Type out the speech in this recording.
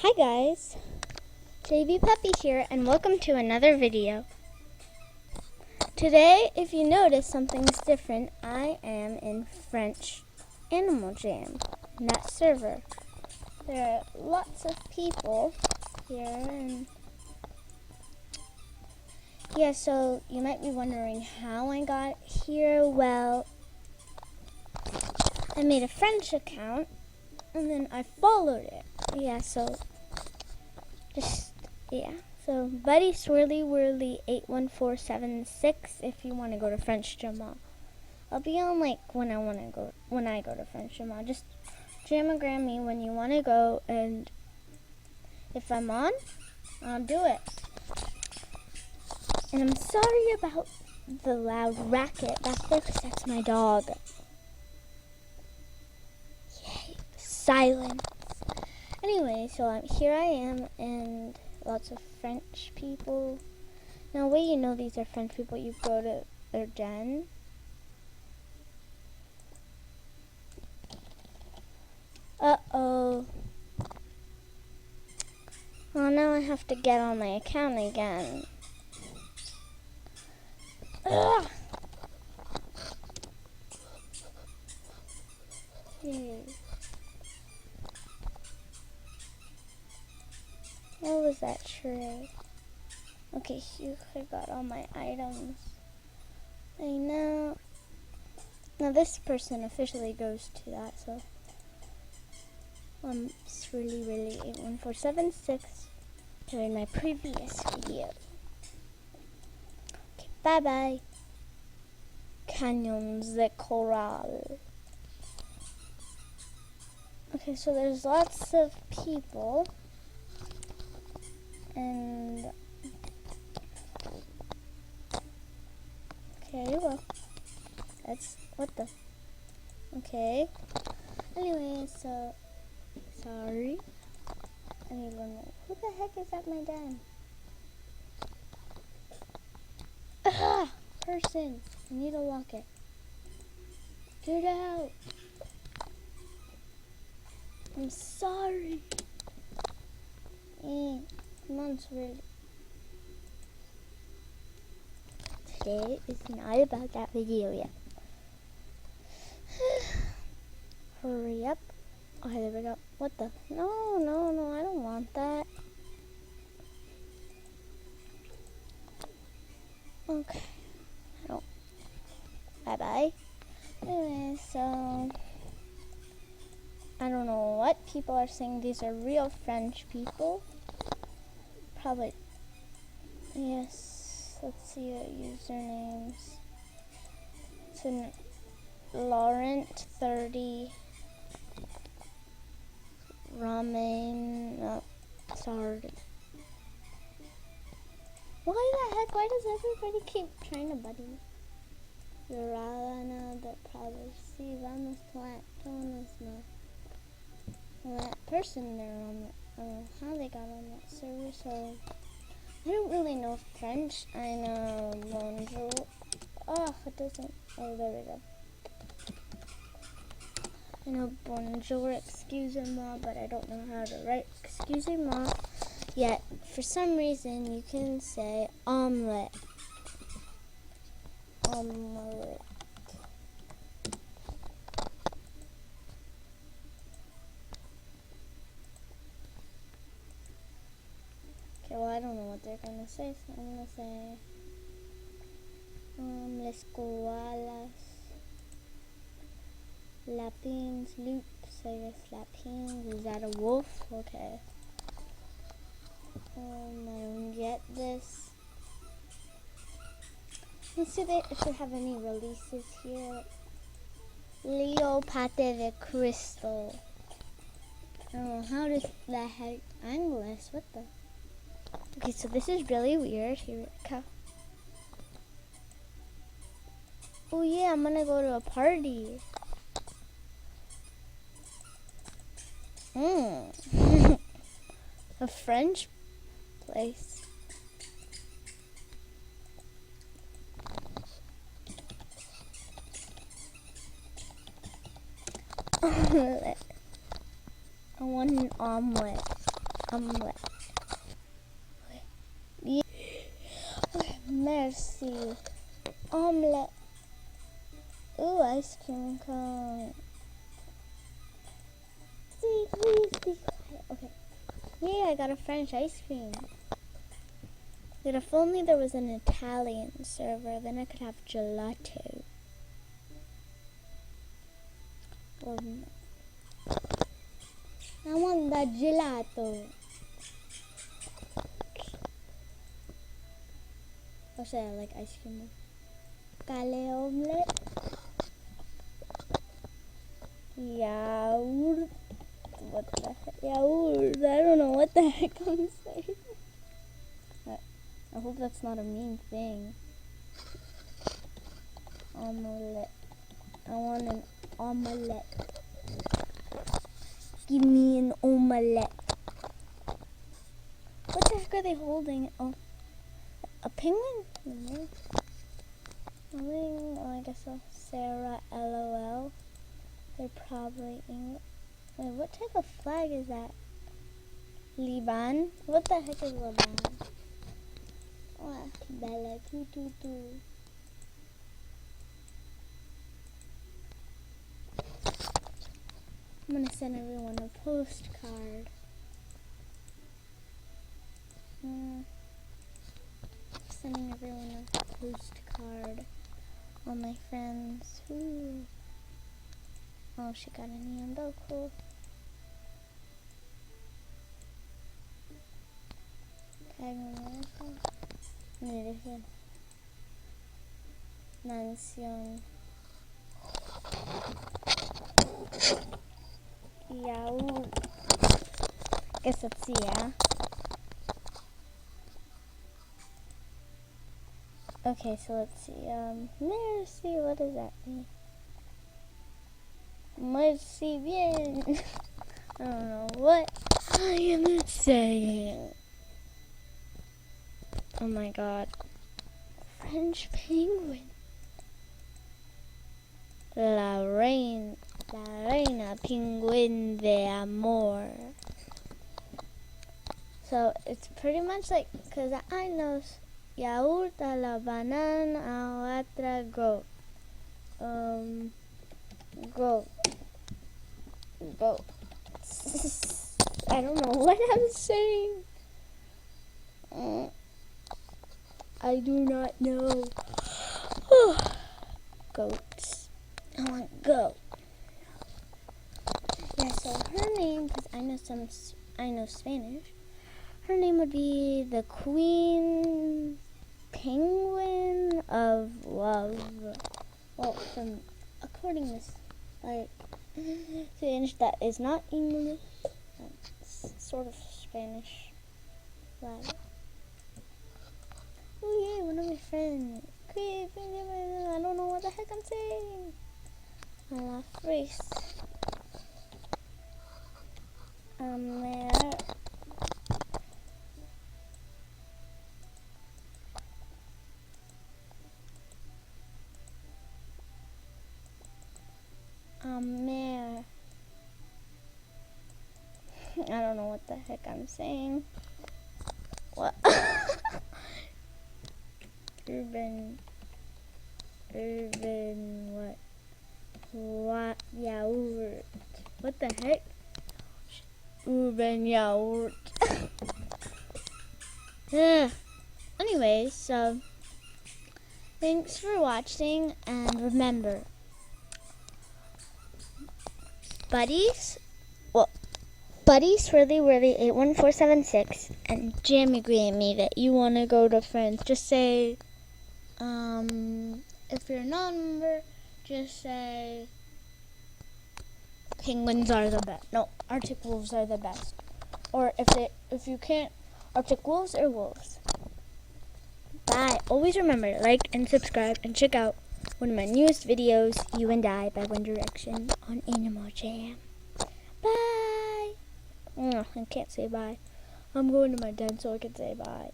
Hi guys, JV Puppy here and welcome to another video. Today, if you notice something's different, I am in French Animal Jam, that server. There are lots of people here and yeah, so you might be wondering how I got here. Well, I made a French account and then I followed it. So Buddy Swirly Whirly 81476 if you want to go to French Jamal. I'll be on when I go to French Jamal. Just jamagram me when you want to go, and if I'm on, I'll do it. And I'm sorry about the loud racket back there because that's my dog. Yay, silence. Anyway, so here I am, and lots of French people. Now, way you know these are French people, you go to their den. Uh-oh. Well, now I have to get on my account again. Ugh. What was that tray? Okay, here I got all my items. I know. Now this person officially goes to that, so it's really 81476 during my previous video. Okay, bye bye. Canyons de Coral. Okay, so there's lots of people. And okay, well, that's okay. Anyway, so sorry. Anyone, who the heck is at my den? Person, I need to lock it. Get out. I'm sorry. Come on, Swirly. Today is not about that video yet. Hurry up. Okay, there we go. What the? No, I don't want that. Okay. Bye-bye. Anyway, so I don't know what people are saying. These are real French people. Probably. Yes. Let's see your usernames. It's Laurent 30 Ramen. No, sorry. Why the heck? Why does everybody keep trying to buddy me? Yorana de Privacy. Vamos Tonos no. Well, that person there I don't know how they got on that server, so I don't really know French. I know bonjour. Oh, it doesn't. Oh, there we go. I know bonjour, excusez-moi, but I don't know how to write excusez-moi. Yet, for some reason, you can say omelette. Omelette. Okay, well, I don't know what they're going to say, so I'm going to say les koalas, lapins, loops, I guess lapins. Is that a wolf? Okay. I don't get this. Let's see if they have any releases here. Leo Pate de Crystal. Oh, how does that heck Anglais? What the? Okay, so this is really weird. Here we go. Oh yeah, I'm gonna go to a party. A French place. I want an omelet. Omelette. Yeah. Merci. Omelette. Ooh, ice cream cone. See, please be quiet. Okay. Yeah, I got a French ice cream. But if only there was an Italian server, then I could have gelato. I want the gelato. Or say I like ice cream more. Cale omelette. Yaourt. What the heck? Yaourt. I don't know what the heck I'm saying. I hope that's not a mean thing. Omelette. I want an omelette. Give me an omelette. What the heck are they holding? Oh, a penguin? No. I guess Sarah LOL. They're probably English. Wait, what type of flag is that? Liban? What the heck is Liban? Oh, Bella tututu. I'm gonna send everyone a postcard. Sending everyone a postcard. All my friends. Ooh. Oh, she got a Neanderthal. Cool. Mansión. Yahoo. Guess let's see, yeah. Okay, so let's see. Merci, what does that mean? Merci bien. I don't know what I am saying. Oh my god. French penguin. La reina penguin de amor. So it's pretty much like, cause I know yaourt a la banana a otra goat. Goat. I don't know what I'm saying. I do not know. Goats. I want goat. Yeah, so her name, because I know Spanish. Her name would be the Queen Penguin of Love. Well, according to Spanish, that is not English. It's sort of Spanish. Right. Oh yeah, one of my friends. I don't know what the heck I'm saying. A la fris. There. There. I don't know what the heck I'm saying. What? Urban, what, yaourt, what the heck, urban yaourt. Yeah. Anyways, so, thanks for watching, and remember, Buddies Swirly Whirly 81476 and Jammy me that you want to go to friends. Just say, if you're a non-member, just say penguins are the best. No, Arctic wolves are the best. Or if you can't, Arctic wolves or wolves. Bye. Always remember, like and subscribe and check out one of my newest videos, You and I by One Direction on Animal Jam. Bye. I can't say bye. I'm going to my den so I can say bye.